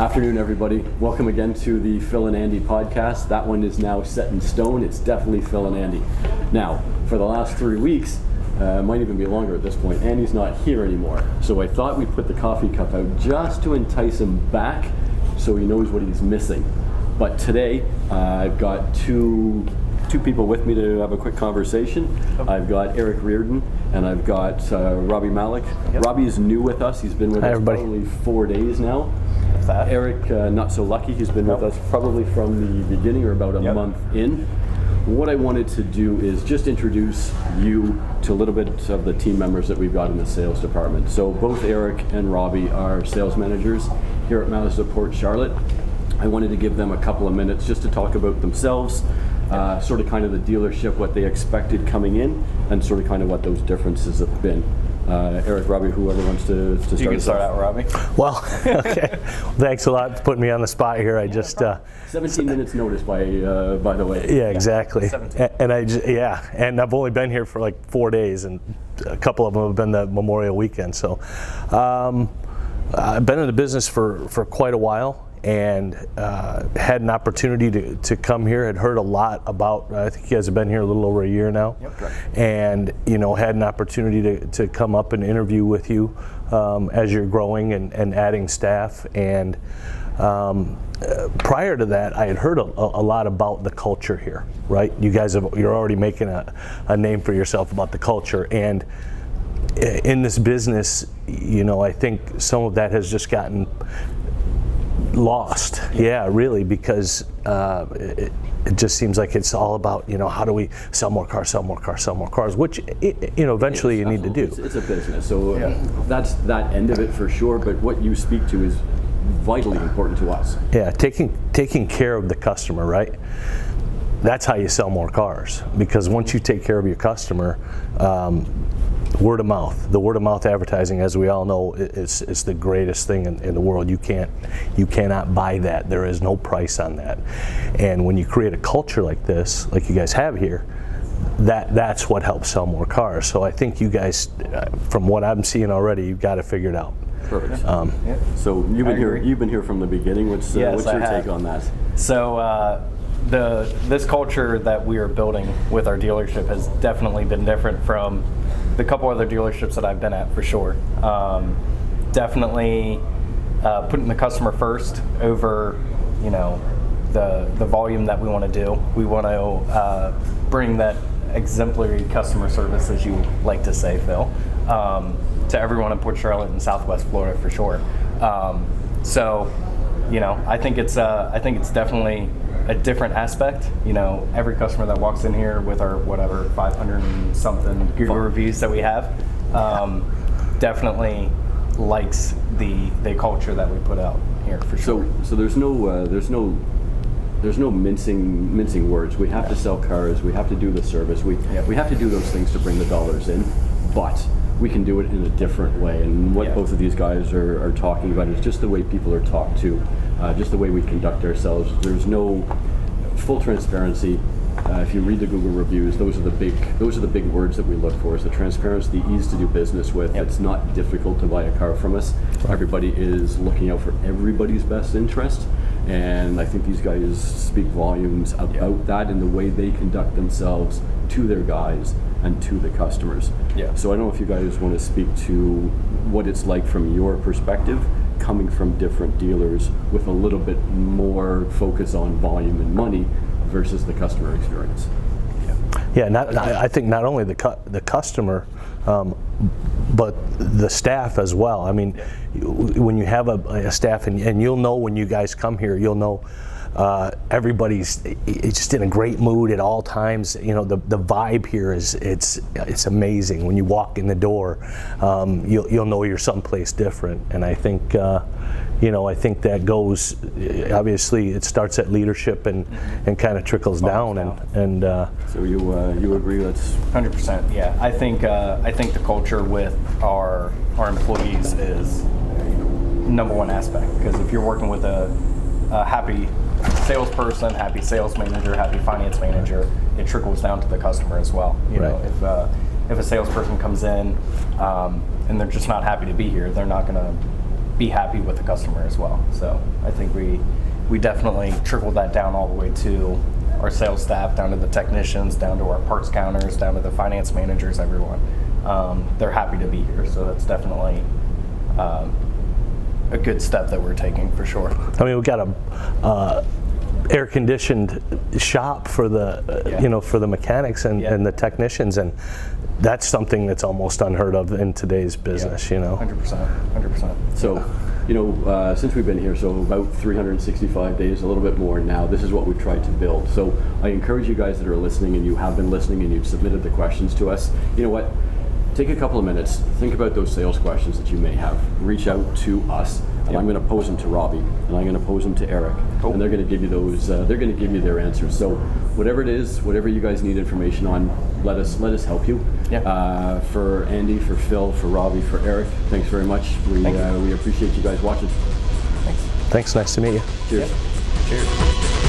Afternoon, everybody. Welcome again to the Phil and Andy podcast. That one is now set in stone. It's definitely Phil and Andy. Now, for the last 3 weeks, might even be longer at this point, Andy's not here anymore. So I thought we'd put the coffee cup out just to entice him back so he knows what he's missing. But today, I've got two people with me to have a quick conversation. I've got Eric Reardon and I've got Robby Malik. Yep. Robby is new with us. He's been with us probably 4 days now. Eric, not so lucky. He's been with us probably from the beginning or about a month in. What I wanted to do is just introduce you to a little bit of the team members that we've got in the sales department. So both Eric and Robby are sales managers here at Mazda Port Charlotte. I wanted to give them a couple of minutes just to talk about themselves, sort of kind of the dealership, what they expected coming in, and sort of kind of what those differences have been. Eric, Robby, whoever wants to start. You can start out, Robby. Well, okay. Thanks a lot for putting me on the spot here. I just 17 minutes notice, by the way. Yeah, exactly. 17. And and I've only been here for like 4 days, and a couple of them have been the Memorial weekend. So I've been in the business for quite a while. And had an opportunity to come here. Had heard a lot about. I think you guys have been here a little over a year now. Yep, correct. And had an opportunity to come up and interview with you as you're growing and adding staff. And prior to that, I had heard a lot about the culture here. Right? You guys you're already making a name for yourself about the culture. And in this business, I think some of that has just gotten lost. Yeah, really, because it just seems like it's all about, how do we sell more cars, which, eventually you need to do. It's a business, so that's that end of it for sure, but what you speak to is vitally important to us. Yeah, taking care of the customer, right? That's how you sell more cars, because once you take care of your customer, word of mouth. The word of mouth advertising, as we all know, is the greatest thing in the world. You cannot buy that. There is no price on that. And when you create a culture like this, like you guys have here, that's what helps sell more cars. So I think you guys, from what I'm seeing already, you've got it figured out. Perfect. So you've been here from the beginning. What's your take on that? So this culture that we are building with our dealership has definitely been different from the couple other dealerships that I've been at, for sure. Definitely putting the customer first over, the volume that we want to do. We want to bring that exemplary customer service, as you like to say, Phil, to everyone in Port Charlotte and Southwest Florida, for sure. So, I think it's definitely a different aspect. Every customer that walks in here with our 500 and something Google reviews that we have, definitely likes the culture that we put out here, for sure. So there's no mincing words. We have to sell cars. We have to do the service. We have to do those things to bring the dollars in, but we can do it in a different way. And what both of these guys are talking about is just the way people are talked to, just the way we conduct ourselves. There's no full transparency. If you read the Google reviews, those are the big words that we look for: is the transparency, the ease to do business with. It's not difficult to buy a car from us. Everybody is looking out for everybody's best interest, and I think these guys speak volumes about that in the way they conduct themselves to their guys and to the customers. So I don't know if you guys want to speak to what it's like from your perspective, coming from different dealers with a little bit more focus on volume and money versus the customer experience. I think not only the customer, but the staff as well. I mean, when you have a staff, and you'll know when you guys come here, you'll know everybody's just in a great mood at all times. The vibe here it's amazing. When you walk in the door, you'll know you're someplace different. And I think I think that goes, obviously it starts at leadership and kind of trickles down. And so you agree that's 100%. Yeah, I think the culture with our employees is number one aspect, because if you're working with a happy salesperson, happy sales manager, happy finance manager, it trickles down to the customer as well. You know, if a salesperson comes in and they're just not happy to be here, they're not gonna be happy with the customer as well. So I think we definitely trickled that down all the way to our sales staff, down to the technicians, down to our parts counters, down to the finance managers, everyone. They're happy to be here, so that's definitely a good step that we're taking for sure. I mean, we've got a air-conditioned shop for the for the mechanics and the technicians, and that's something that's almost unheard of in today's business. 100%. So, since we've been here, so about 365 days, a little bit more now, this is what we've tried to build. So I encourage you guys that are listening, and you have been listening, and you've submitted the questions to us, you know what? Take a couple of minutes, think about those sales questions that you may have. Reach out to us, and I'm going to pose them to Robby, and I'm going to pose them to Eric, and they're going to give you those. They're going to give you their answers. So whatever it is, whatever you guys need information on, let us help you. Yeah. For Andy, for Phil, for Robby, for Eric, thanks very much. We appreciate you guys watching. Thanks. Thanks. Nice to meet you. Cheers. Yeah. Cheers.